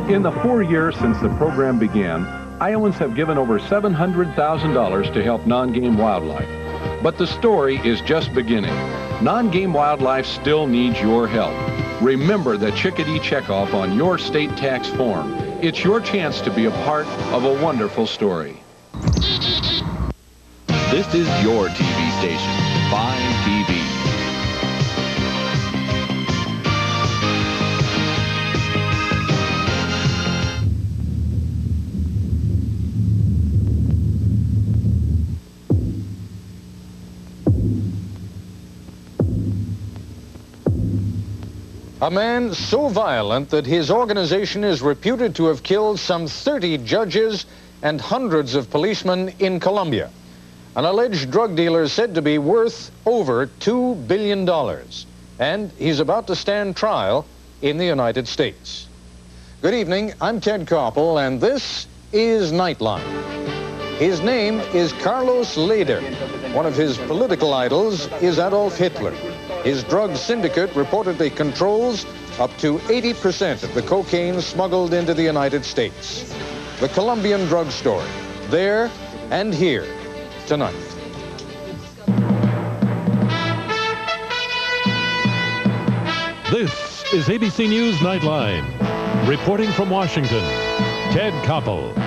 In the 4 years since the program began, Iowans have given over $700,000 to help non-game wildlife. But the story is just beginning. Non-game wildlife still needs your help. Remember the chickadee checkoff on your state tax form. It's your chance to be a part of a wonderful story. This is your TV station, Fine TV. A man so violent that his organization is reputed to have killed some 30 judges and hundreds of policemen in Colombia. An alleged drug dealer said to be worth over $2 billion. And he's about to stand trial in the United States. Good evening, I'm Ted Koppel, and this is Nightline. His name is Carlos Lehder. One of his political idols is Adolf Hitler. His drug syndicate reportedly controls up to 80% of the cocaine smuggled into the United States. The Colombian drug story, there and here, tonight. This is ABC News Nightline. Reporting from Washington, Ted Koppel.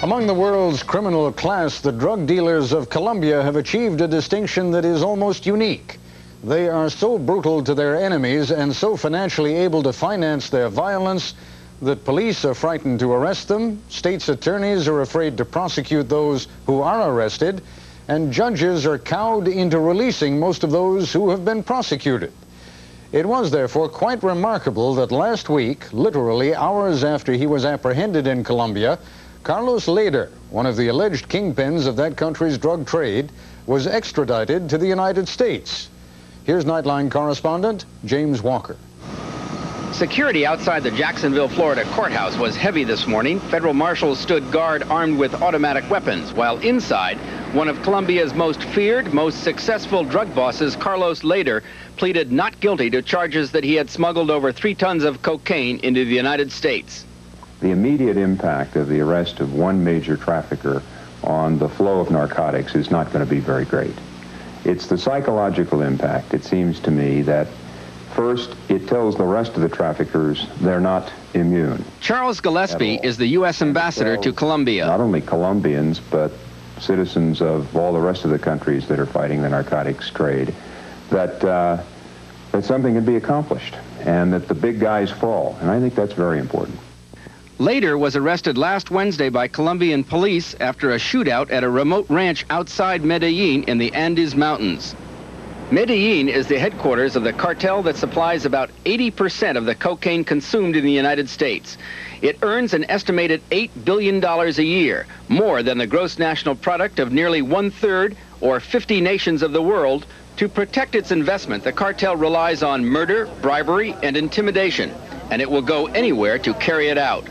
Among the world's criminal class, the drug dealers of Colombia have achieved a distinction that is almost unique. They are so brutal to their enemies and so financially able to finance their violence that police are frightened to arrest them, state's attorneys are afraid to prosecute those who are arrested, and judges are cowed into releasing most of those who have been prosecuted. It was therefore quite remarkable that last week, literally hours after he was apprehended in Colombia, Carlos Lehder, one of the alleged kingpins of that country's drug trade, was extradited to the United States. Here's Nightline correspondent James Walker. Security outside the Jacksonville, Florida courthouse was heavy this morning. Federal marshals stood guard armed with automatic weapons, while inside, one of Colombia's most feared, most successful drug bosses, Carlos Lehder, pleaded not guilty to charges that he had smuggled over 3 tons of cocaine into the United States. The immediate impact of the arrest of one major trafficker on the flow of narcotics is not going to be very great. It's the psychological impact, it seems to me, that first, it tells the rest of the traffickers they're not immune. Charles Gillespie is the U.S. ambassador to Colombia. Not only Colombians, but citizens of all the rest of the countries that are fighting the narcotics trade, that something can be accomplished and that the big guys fall. And I think that's very important. Lehder was arrested last Wednesday by Colombian police after a shootout at a remote ranch outside Medellin in the Andes Mountains. Medellin is the headquarters of the cartel that supplies about 80% of the cocaine consumed in the United States. It earns an estimated $8 billion a year, more than the gross national product of nearly 1/3 or 50 nations of the world. To protect its investment, the cartel relies on murder, bribery, and intimidation, and it will go anywhere to carry it out.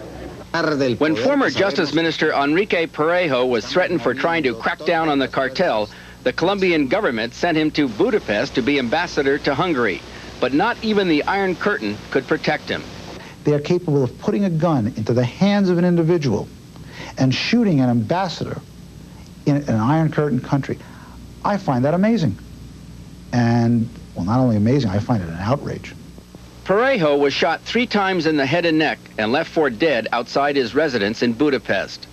When former Justice Minister Enrique Parejo was threatened for trying to crack down on the cartel, the Colombian government sent him to Budapest to be ambassador to Hungary. But not even the Iron Curtain could protect him. They are capable of putting a gun into the hands of an individual and shooting an ambassador in an Iron Curtain country. I find that amazing. And, well, not only amazing, I find it an outrage. Parejo was shot 3 times in the head and neck and left for dead outside his residence in Budapest.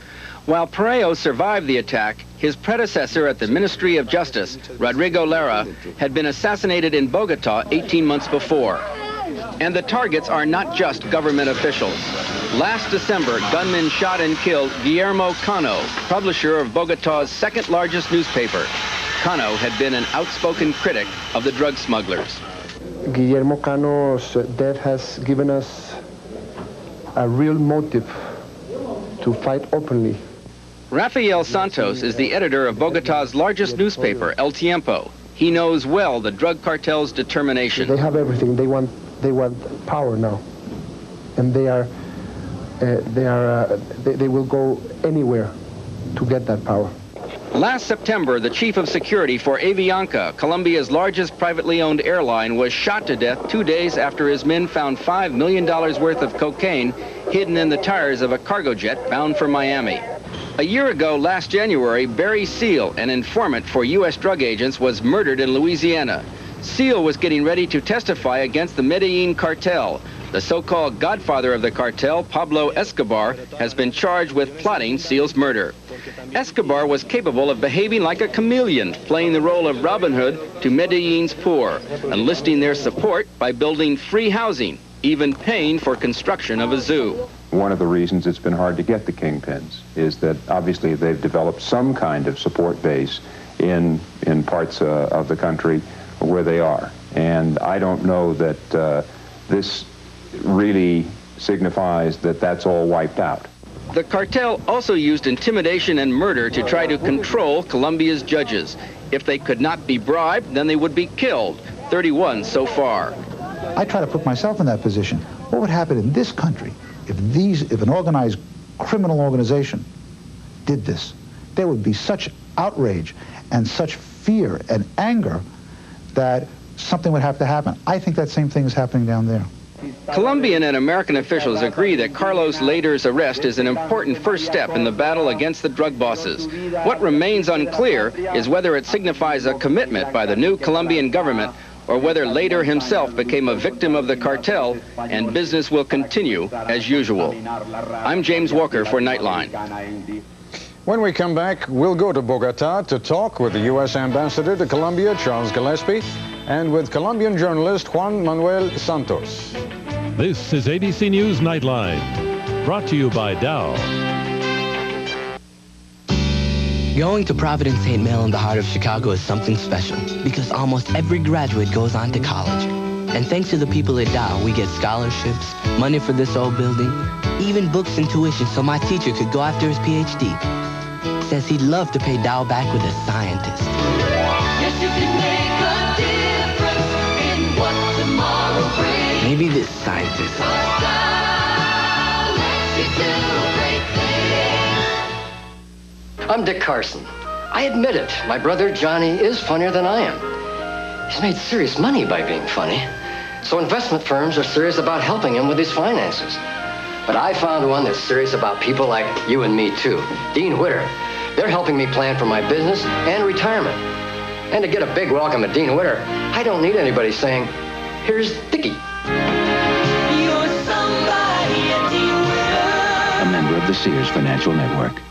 While Parejo survived the attack, his predecessor at the Ministry of Justice, Rodrigo Lara, had been assassinated in Bogota 18 months before. And the targets are not just government officials. Last December, gunmen shot and killed Guillermo Cano, publisher of Bogota's second largest newspaper. Cano had been an outspoken critic of the drug smugglers. Guillermo Cano's death has given us a real motive to fight openly. Rafael Santos is the editor of Bogota's largest newspaper, El Tiempo. He knows well the drug cartel's determination. They have everything. They want power now, and they will go anywhere to get that power. Last September, the chief of security for Avianca, Colombia's largest privately owned airline, was shot to death 2 days after his men found $5 million worth of cocaine hidden in the tires of a cargo jet bound for Miami. A year ago, last January, Barry Seal, an informant for U.S. drug agents, was murdered in Louisiana. Seal was getting ready to testify against the Medellin cartel. The so-called godfather of the cartel, Pablo Escobar, has been charged with plotting Seal's murder. Escobar was capable of behaving like a chameleon, playing the role of Robin Hood to Medellin's poor, enlisting their support by building free housing, even paying for construction of a zoo. One of the reasons it's been hard to get the kingpins is that obviously they've developed some kind of support base in parts of the country where they are. And I don't know that this really signifies that that's all wiped out. The cartel also used intimidation and murder to try to control Colombia's judges. If they could not be bribed, then they would be killed. 31 so far. I try to put myself in that position. What would happen in this country if an organized criminal organization did this? There would be such outrage and such fear and anger that something would have to happen. I think that same thing is happening down there. Colombian and American officials agree that Carlos Lehder's arrest is an important first step in the battle against the drug bosses. What remains unclear is whether it signifies a commitment by the new Colombian government or whether Lehder himself became a victim of the cartel and business will continue as usual. I'm James Walker for Nightline. When we come back, we'll go to Bogota to talk with the U.S. Ambassador to Colombia, Charles Gillespie, and with Colombian journalist Juan Manuel Santos. This is ABC News Nightline, brought to you by Dow. Going to Providence St. Mel in the heart of Chicago is something special because almost every graduate goes on to college. And thanks to the people at Dow, we get scholarships, money for this old building, even books and tuition so my teacher could go after his PhD. Says he'd love to pay Dow back with a scientist. Yes, you can make a difference in what tomorrow brings. Maybe this scientist. Dow lets you do great things. I'm Dick Carson. I admit it, my brother Johnny is funnier than I am. He's made serious money by being funny. So investment firms are serious about helping him with his finances. But I found one that's serious about people like you and me, too. Dean Witter. They're helping me plan for my business and retirement. And to get a big welcome at Dean Witter, I don't need anybody saying, here's Dickie. You're somebody at Dean Witter. A member of the Sears Financial Network.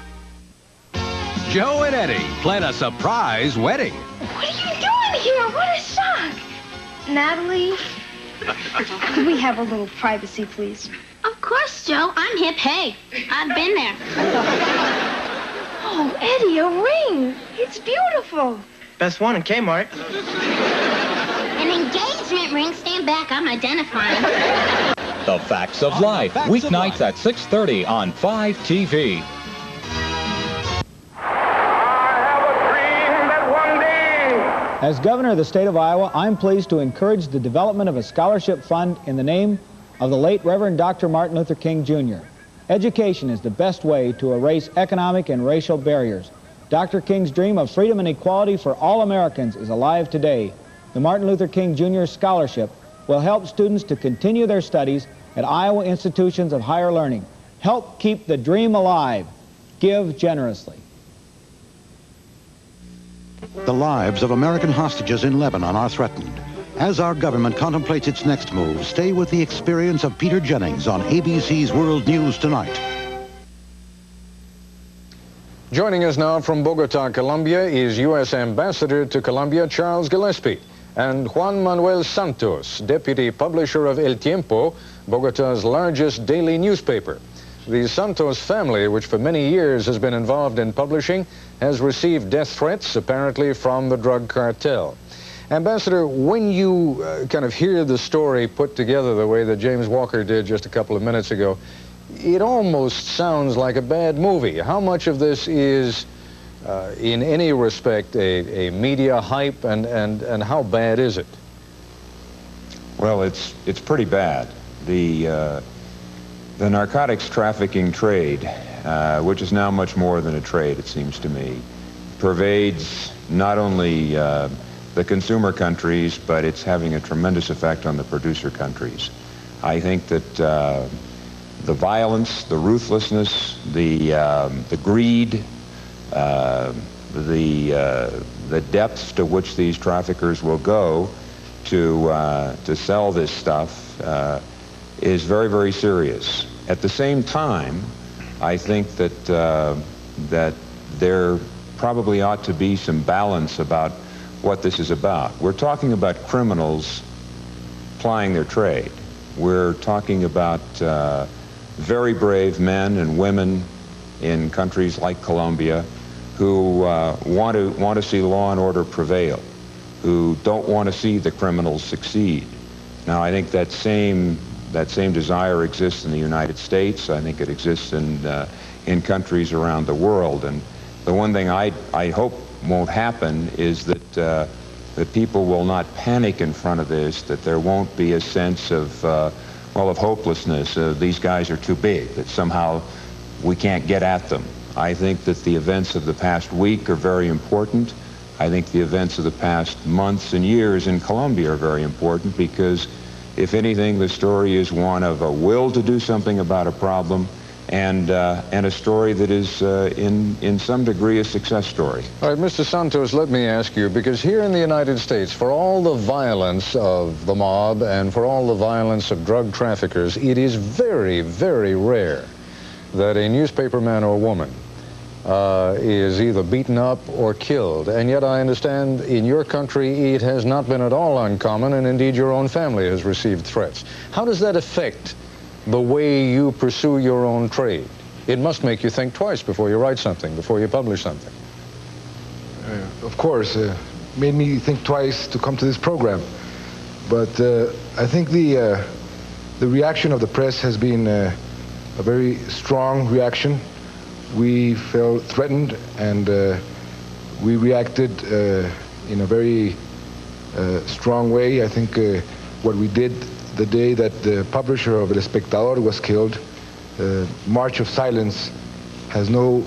Joe and Eddie plan a surprise wedding. What are you doing here? What a shock. Natalie, could we have a little privacy, please? Of course, Joe. I'm hip. Hey, I've been there. Oh, Eddie, a ring. It's beautiful. Best one in Kmart. An engagement ring. Stand back. I'm identifying. The Facts of Life. Weeknights at 6:30 on 5 TV. As governor of the state of Iowa, I'm pleased to encourage the development of a scholarship fund in the name of the late Reverend Dr. Martin Luther King, Jr. Education is the best way to erase economic and racial barriers. Dr. King's dream of freedom and equality for all Americans is alive today. The Martin Luther King Jr. Scholarship will help students to continue their studies at Iowa institutions of higher learning. Help keep the dream alive. Give generously. The lives of American hostages in Lebanon are threatened. As our government contemplates its next move, stay with the experience of Peter Jennings on ABC's World News Tonight. Joining us now from Bogota, Colombia, is U.S. Ambassador to Colombia, Charles Gillespie, and Juan Manuel Santos, Deputy Publisher of El Tiempo, Bogota's largest daily newspaper. The Santos family, which for many years has been involved in publishing, has received death threats, apparently from the drug cartel. Ambassador, when you kind of hear the story put together the way that James Walker did just a couple of minutes ago, it almost sounds like a bad movie. How much of this is, in any respect, a media hype, and how bad is it? Well, it's pretty bad. The narcotics trafficking trade, which is now much more than a trade, it seems to me, pervades not only the consumer countries, but it's having a tremendous effect on the producer countries. I think that the violence, the ruthlessness, the greed, the depths to which these traffickers will go to sell this stuff is very, very serious. At the same time, I think that that there probably ought to be some balance about what this is about. We're talking about criminals plying their trade. We're talking about very brave men and women in countries like Colombia who want to see law and order prevail, who don't want to see the criminals succeed. Now, I think that same desire exists in the United States. I think it exists in countries around the world. And the one thing I hope won't happen is that people will not panic in front of this, that there won't be a sense of, well, of hopelessness. These guys are too big, that somehow we can't get at them. I think that the events of the past week are very important. I think the events of the past months and years in Colombia are very important because, if anything, the story is one of a will to do something about a problem and a story that is, in some degree, a success story. All right, Mr. Santos, let me ask you, because here in the United States, for all the violence of the mob and for all the violence of drug traffickers, it is very, very rare that a newspaper man or woman is either beaten up or killed. And yet I understand in your country it has not been at all uncommon, and indeed your own family has received threats. How does that affect the way you pursue your own trade? It must make you think twice before you write something, before you publish something. Of course, made me think twice to come to this program. But I think the reaction of the press has been a very strong reaction. We felt threatened, and we reacted in a very strong way. I think what we did the day that the publisher of El Espectador was killed, March of Silence, has no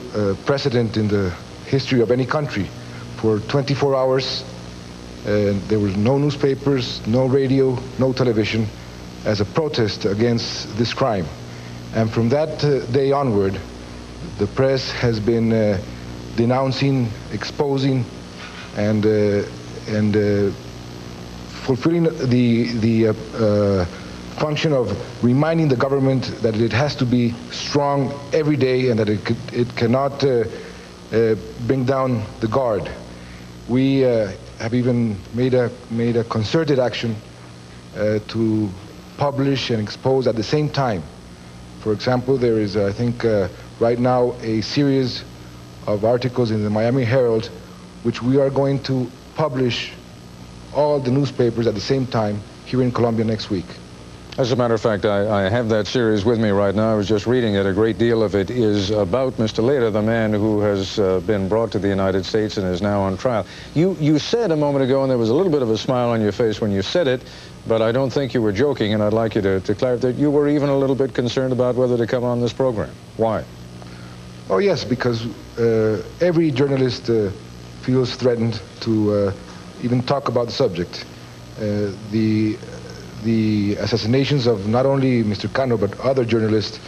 precedent in the history of any country. For 24 hours, there were no newspapers, no radio, no television, as a protest against this crime. And from that day onward, the press has been denouncing, exposing, and fulfilling the function of reminding the government that it has to be strong every day and that it cannot bring down the guard. We have even made a concerted action to publish and expose at the same time. For example, there is, I think, right now a series of articles in the Miami Herald, which we are going to publish all the newspapers at the same time here in Colombia next week. As a matter of fact, I have that series with me right now. I was just reading it. A great deal of it is about Mr. Lehder, the man who has been brought to the United States and is now on trial. You said a moment ago, and there was a little bit of a smile on your face when you said it, but I don't think you were joking, and I'd like you to clarify that you were even a little bit concerned about whether to come on this program. Why? Oh, yes, because every journalist feels threatened to even talk about the subject. The assassinations of not only Mr. Cano, but other journalists,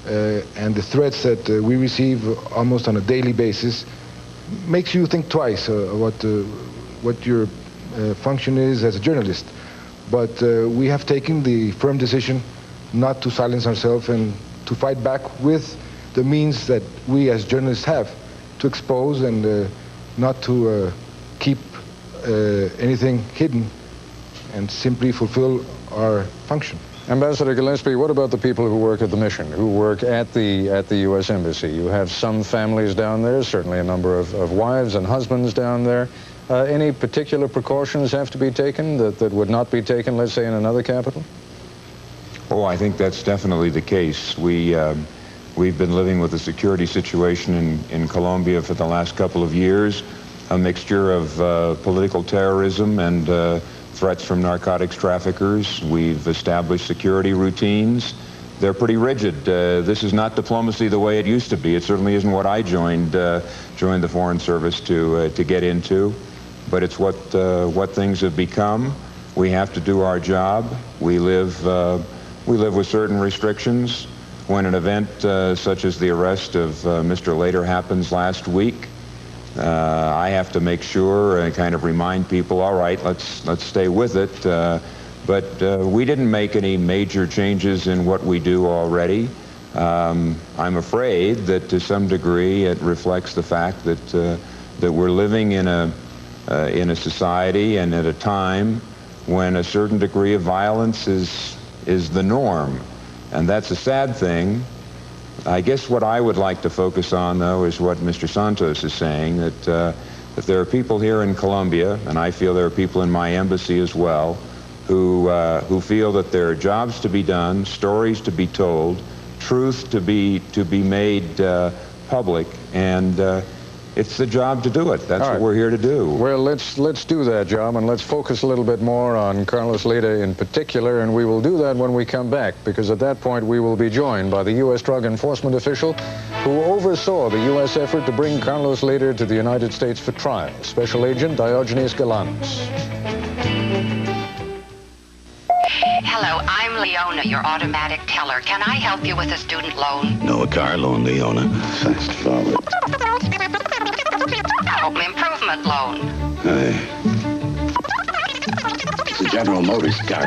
and the threats that we receive almost on a daily basis makes you think twice what your function is as a journalist. But we have taken the firm decision not to silence ourselves and to fight back with the means that we as journalists have to expose and not to keep anything hidden and simply fulfill our function. Ambassador Gillespie, what about the people who work at the mission, who work at the U.S. Embassy? You have some families down there, certainly a number of wives and husbands down there. Any particular precautions have to be taken that would not be taken, let's say, in another capital? Oh, I think that's definitely the case. We've been living with a security situation in Colombia for the last couple of years, a mixture of political terrorism and threats from narcotics traffickers. We've established security routines they're pretty rigid. This is not diplomacy the way it used to be. It certainly isn't what I joined the Foreign Service to get into, but it's what things have become. We have to do our job. We live with certain restrictions. When an event such as the arrest of Mr. Lehder happens last week, I have to make sure and kind of remind people, all right, let's stay with it. But we didn't make any major changes in what we do already. I'm afraid that to some degree it reflects the fact that we're living in a society and at a time when a certain degree of violence is the norm. And that's a sad thing. I guess what I would like to focus on, though, is what Mr. Santos is saying, that there are people here in Colombia, and I feel there are people in my embassy as well, who feel that there are jobs to be done, stories to be told, truth to be made public, and it's the job to do it. That's what we're here to do. Well, let's do that job, and let's focus a little bit more on Carlos Lehder in particular, and we will do that when we come back, because at that point we will be joined by the U.S. drug enforcement official who oversaw the U.S. effort to bring Carlos Lehder to the United States for trial, Special Agent Diogenes Galanos. Hello, I'm Leona, your automatic teller. Can I help you with a student loan? No, a car loan, Leona. Fast forward. Home improvement loan. It's a General Motors car.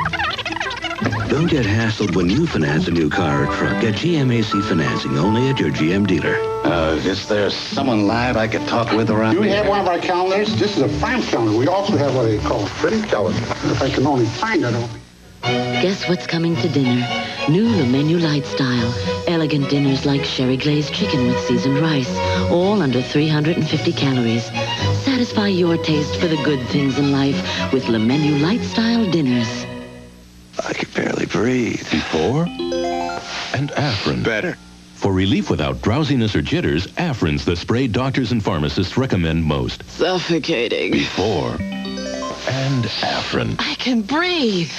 Don't get hassled when you finance a new car or truck. Get GMAC financing only at your GM dealer. Is there someone live I could talk with around Do we have one of our calendars? This is a farm calendar. We also have what they call a printing calendar. If I can only find it, Guess what's coming to dinner? New Le Menu Light Style. Elegant dinners like sherry glazed chicken with seasoned rice, all under 350 calories. Satisfy your taste for the good things in life with Le Menu Light Style dinners. I could barely breathe. Before and Afrin. Better. For relief without drowsiness or jitters, Afrin's the spray doctors and pharmacists recommend most. Suffocating. Before and Afrin. I can breathe.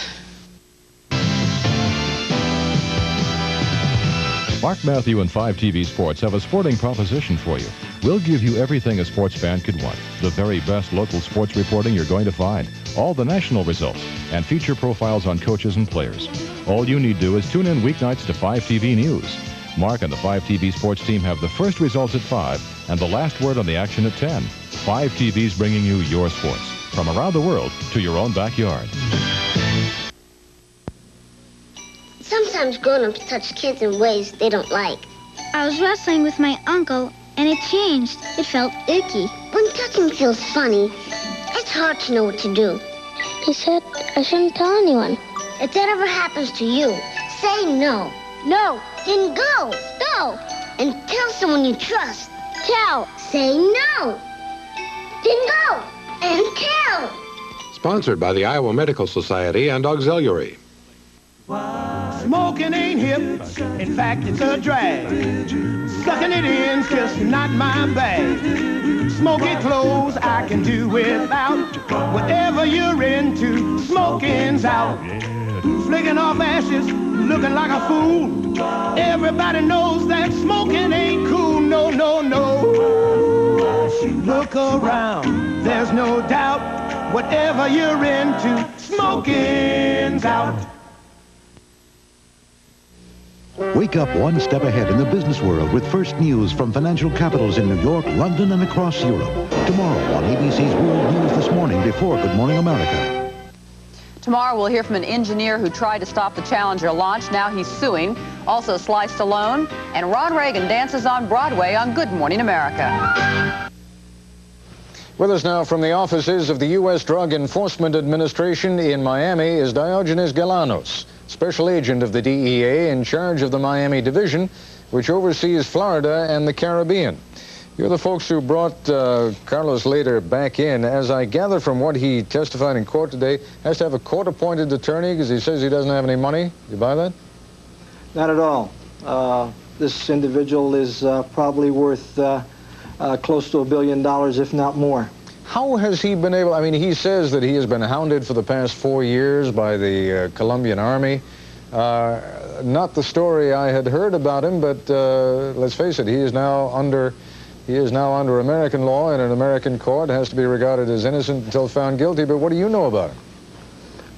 Mark Matthew and 5 TV Sports have a sporting proposition for you. We'll give you everything a sports fan could want. The very best local sports reporting you're going to find. All the national results and feature profiles on coaches and players. All you need to do is tune in weeknights to 5 TV News. Mark and the 5 TV Sports team have the first results at 5 and the last word on the action at 10. 5 TV's bringing you your sports from around the world to your own backyard. Sometimes grown-ups touch kids in ways they don't like. I was wrestling with my uncle, and it changed. It felt icky. When touching feels funny, it's hard to know what to do. He said I shouldn't tell anyone. If that ever happens to you, say no. No. Then go. Go. And tell someone you trust. Tell. Say no. Then go. And tell. Sponsored by the Iowa Medical Society and Auxiliary. Smoking ain't hip, in fact it's a drag. Sucking it in's just not my bag. Smoky clothes I can do without. Whatever you're into, smoking's out. Flicking off ashes, looking like a fool. Everybody knows that smoking ain't cool, no, no, no. Look around, there's no doubt. Whatever you're into, smoking's out. Wake up one step ahead in the business world with first news from financial capitals in New York, London, and across Europe. Tomorrow on ABC's World News This Morning before Good Morning America. Tomorrow we'll hear from an engineer who tried to stop the Challenger launch. Now he's suing. Also Sly Stallone. And Ron Reagan dances on Broadway on Good Morning America. With us now from the offices of the U.S. Drug Enforcement Administration in Miami is Diogenes Galanos, Special Agent of the DEA in charge of the Miami Division, which oversees Florida and the Caribbean. You're the folks who brought Carlos Lehder back in. As I gather from what he testified in court today, has to have a court-appointed attorney because he says he doesn't have any money. You buy that? Not at all. This individual is probably worth close to $1 billion, if not more. How has he been able, I mean, he says that he has been hounded for the past 4 years by the Colombian army. not the story I had heard about him, but let's face it, he is now under American law in an American court, has to be regarded as innocent until found guilty. But what do you know about him?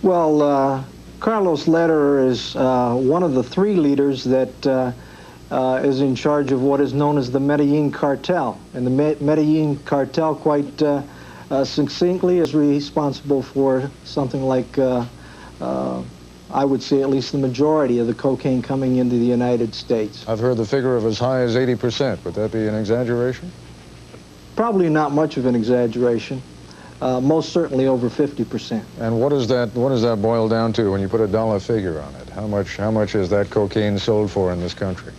Well, Carlos Lehder is one of the three leaders that is in charge of what is known as the Medellin cartel. And the Medellin cartel, quite succinctly, is responsible for something like, I would say, at least the majority of the cocaine coming into the United States. I've heard the figure of as high as 80%. Would that be an exaggeration? Probably not much of an exaggeration. Most certainly over 50%. And what does that boil down to when you put a dollar figure on it? How much is that cocaine sold for in this country?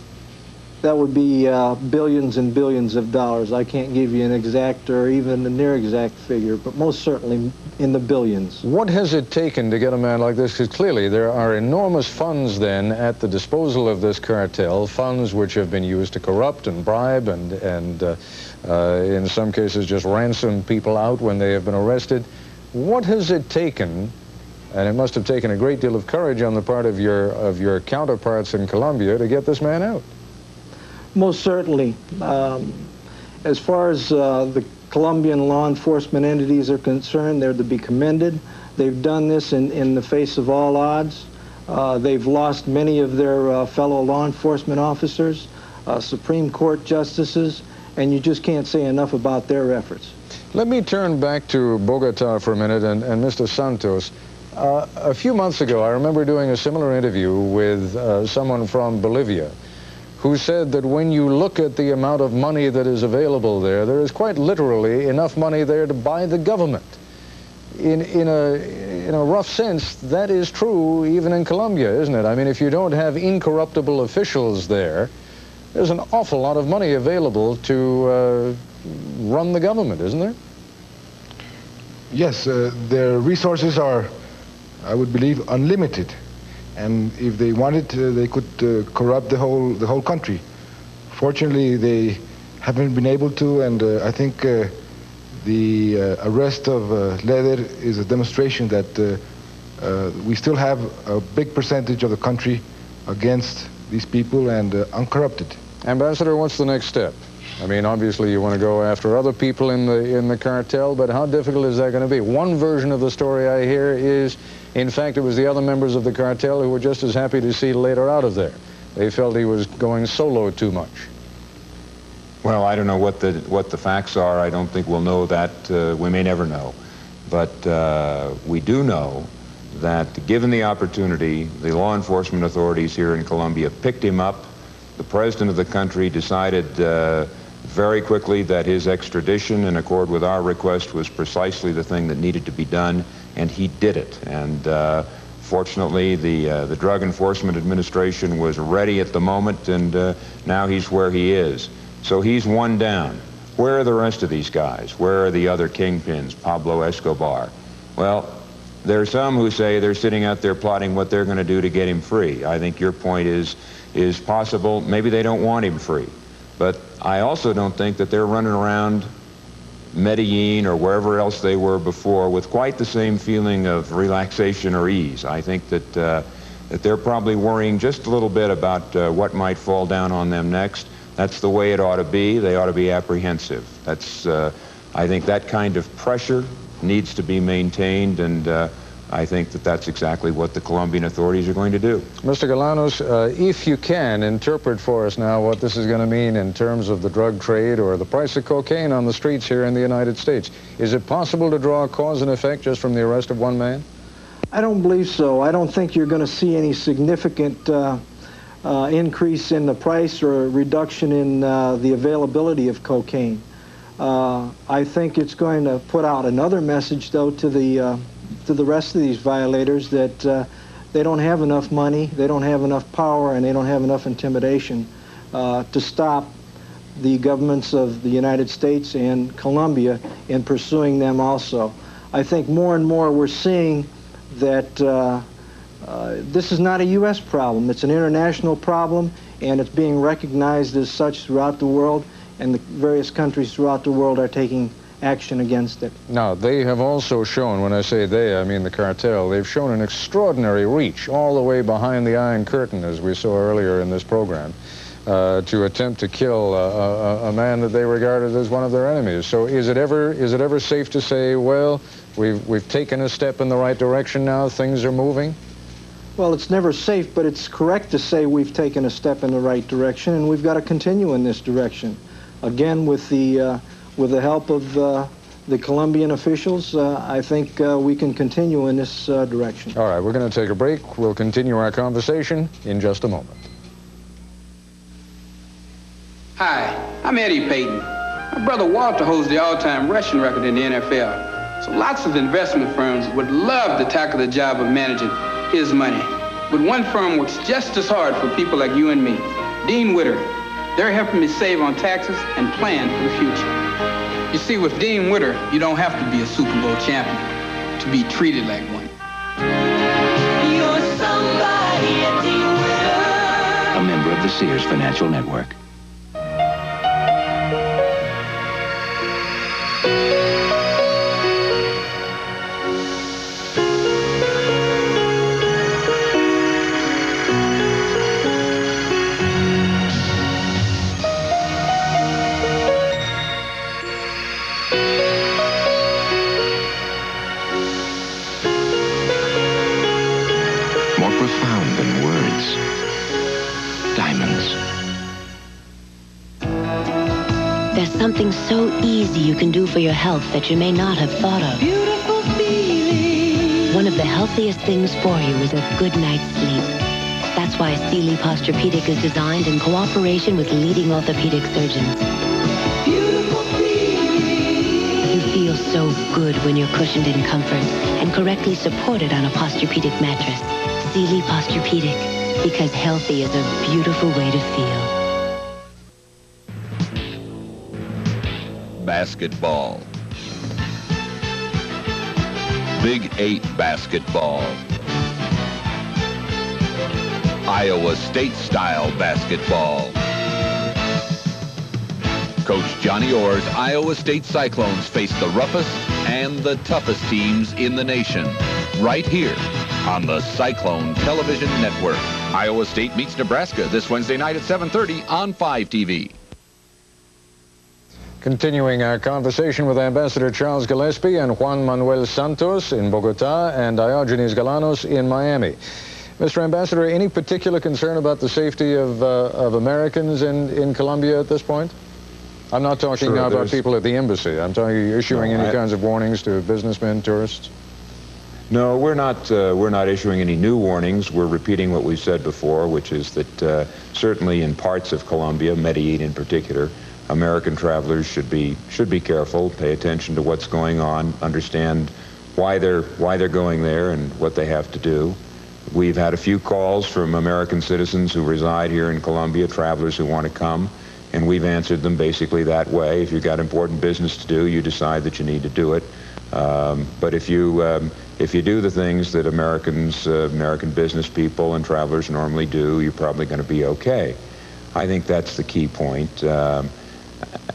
That would be billions and billions of dollars. I can't give you an exact or even a near exact figure, but most certainly in the billions. What has it taken to get a man like this? Because clearly there are enormous funds then at the disposal of this cartel, funds which have been used to corrupt and bribe and in some cases just ransom people out when they have been arrested. What has it taken, and it must have taken a great deal of courage on the part of your counterparts in Colombia, to get this man out? Most certainly. As far as the Colombian law enforcement entities are concerned, they're to be commended. They've done this in the face of all odds. They've lost many of their fellow law enforcement officers, Supreme Court justices, and you just can't say enough about their efforts. Let me turn back to Bogota for a minute and Mr. Santos. A few months ago, I remember doing a similar interview with someone from Bolivia, who said that when you look at the amount of money that is available there, there is quite literally enough money there to buy the government. In a rough sense, that is true even in Colombia, isn't it? I mean, if you don't have incorruptible officials there, there's an awful lot of money available to run the government, isn't there? Yes, their resources are, I would believe, unlimited. And if they wanted, they could corrupt the whole country. Fortunately, they haven't been able to, and I think the arrest of Lehder is a demonstration that we still have a big percentage of the country against these people and uncorrupted. Ambassador, what's the next step? I mean, obviously you want to go after other people in the cartel, but how difficult is that going to be? One version of the story I hear is, in fact, it was the other members of the cartel who were just as happy to see Lehder out of there. They felt he was going solo too much. Well, I don't know what the facts are. I don't think we'll know that. We may never know. But we do know that given the opportunity, the law enforcement authorities here in Colombia picked him up. The president of the country decided very quickly that his extradition, in accord with our request, was precisely the thing that needed to be done, and he did it. And fortunately, the Drug Enforcement Administration was ready at the moment, and now he's where he is. So he's one down. Where are the rest of these guys? Where are the other kingpins, Pablo Escobar? Well, there are some who say they're sitting out there plotting what they're going to do to get him free. I think your point is possible. Maybe they don't want him free. But I also don't think that they're running around Medellin or wherever else they were before with quite the same feeling of relaxation or ease. I think that, that they're probably worrying just a little bit about what might fall down on them next. That's the way it ought to be. They ought to be apprehensive. That's, I think that kind of pressure needs to be maintained, and I think that that's exactly what the Colombian authorities are going to do. Mr. Galanos, if you can interpret for us now what this is going to mean in terms of the drug trade or the price of cocaine on the streets here in the United States, is it possible to draw a cause and effect just from the arrest of one man? I don't believe so. I don't think you're going to see any significant increase in the price or reduction in the availability of cocaine. I think it's going to put out another message, though, to the rest of these violators that they don't have enough money, they don't have enough power, and they don't have enough intimidation to stop the governments of the United States and Colombia in pursuing them also. I think more and more we're seeing that this is not a U.S. problem. It's an international problem, and it's being recognized as such throughout the world, and the various countries throughout the world are taking action against it. Now, they have also shown, when I say they, I mean the cartel, they've shown an extraordinary reach all the way behind the Iron Curtain, as we saw earlier in this program, to attempt to kill a man that they regarded as one of their enemies. So is it ever safe to say, well, we've taken a step in the right direction now, things are moving? Well, it's never safe, but it's correct to say we've taken a step in the right direction, and we've got to continue in this direction. Again, with the help of the Colombian officials, I think we can continue in this direction. All right, we're going to take a break. We'll continue our conversation in just a moment. Hi, I'm Eddie Payton. My brother Walter holds the all-time rushing record in the NFL. So lots of investment firms would love to tackle the job of managing his money. But one firm works just as hard for people like you and me, Dean Witter. They're helping me save on taxes and plan for the future. You see, with Dean Witter, you don't have to be a Super Bowl champion to be treated like one. You're somebody at Dean Witter. A member of the Sears Financial Network. There's something so easy you can do for your health that you may not have thought of. Beautiful feeling. One of the healthiest things for you is a good night's sleep. That's why Sealy Posturepedic is designed in cooperation with leading orthopedic surgeons. Beautiful feeling. You feel so good when you're cushioned in comfort and correctly supported on a Posturepedic mattress. Sealy Posturepedic, because healthy is a beautiful way to feel. Basketball. Big 8 basketball. Iowa State-style basketball. Coach Johnny Orr's Iowa State Cyclones face the roughest and the toughest teams in the nation, right here on the Cyclone Television Network. Iowa State meets Nebraska this Wednesday night at 7:30 on 5 TV. Continuing our conversation with Ambassador Charles Gillespie and Juan Manuel Santos in Bogota and Diogenes Galanos in Miami. Mr. Ambassador, any particular concern about the safety of Americans in Colombia at this point? I'm not talking now about people at the embassy. I'm talking issuing any kinds of warnings to businessmen, tourists. No, we're not issuing any new warnings. We're repeating what we've said before, which is that certainly in parts of Colombia, Medellin in particular, American travelers should be careful, pay attention to what's going on, understand why they're going there and what they have to do. We've had a few calls from American citizens who reside here in Colombia, travelers who want to come, and we've answered them basically that way. If you've got important business to do, you decide that you need to do it. But if you do the things that American business people and travelers normally do, you're probably going to be okay. I think that's the key point.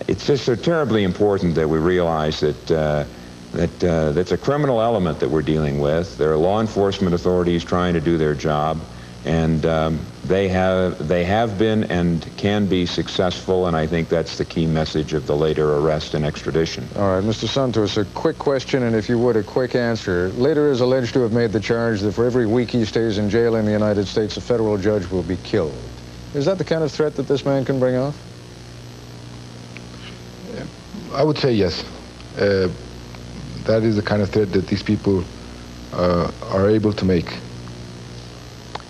It's just so terribly important that we realize that that's a criminal element that we're dealing with. There are law enforcement authorities trying to do their job, and they have been and can be successful, and I think that's the key message of the Lehder arrest and extradition. All right, Mr. Santos, a quick question, and if you would, a quick answer. Lehder is alleged to have made the charge that for every week he stays in jail in the United States, a federal judge will be killed. Is that the kind of threat that this man can bring off? I would say yes. That is the kind of threat that these people are able to make.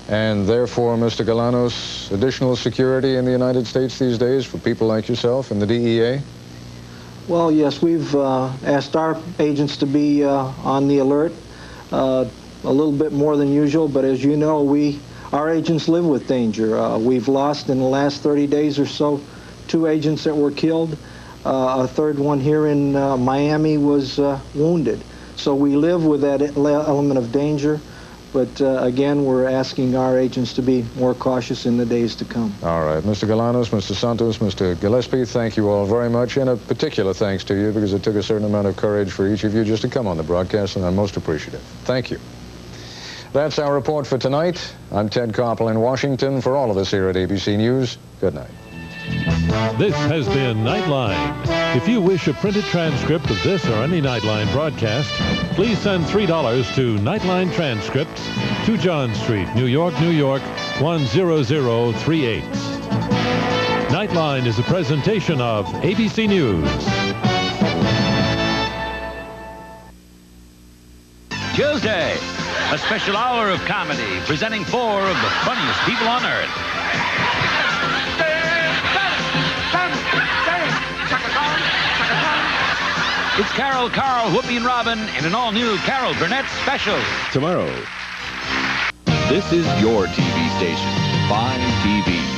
And therefore, Mr. Galanos, additional security in the United States these days for people like yourself and the DEA? Well, yes, we've asked our agents to be on the alert a little bit more than usual, but as you know, our agents live with danger. We've lost in the last 30 days or so 2 agents that were killed. A third one here in Miami was wounded. So we live with that element of danger, But again, we're asking our agents to be more cautious in the days to come. All right. Mr. Galanos, Mr. Santos, Mr. Gillespie, thank you all very much. And a particular thanks to you, because it took a certain amount of courage for each of you just to come on the broadcast, and I'm most appreciative. Thank you. That's our report for tonight. I'm Ted Koppel in Washington. For all of us here at ABC News, good night. This has been Nightline. If you wish a printed transcript of this or any Nightline broadcast, please send $3 to Nightline Transcripts, 2 John Street, New York, New York, 10038. Nightline is a presentation of ABC News. Tuesday, a special hour of comedy presenting 4 of the funniest people on earth. It's Carol, Carl, Whoopi, and Robin in an all-new Carol Burnett special. Tomorrow. This is your TV station, 5 TV.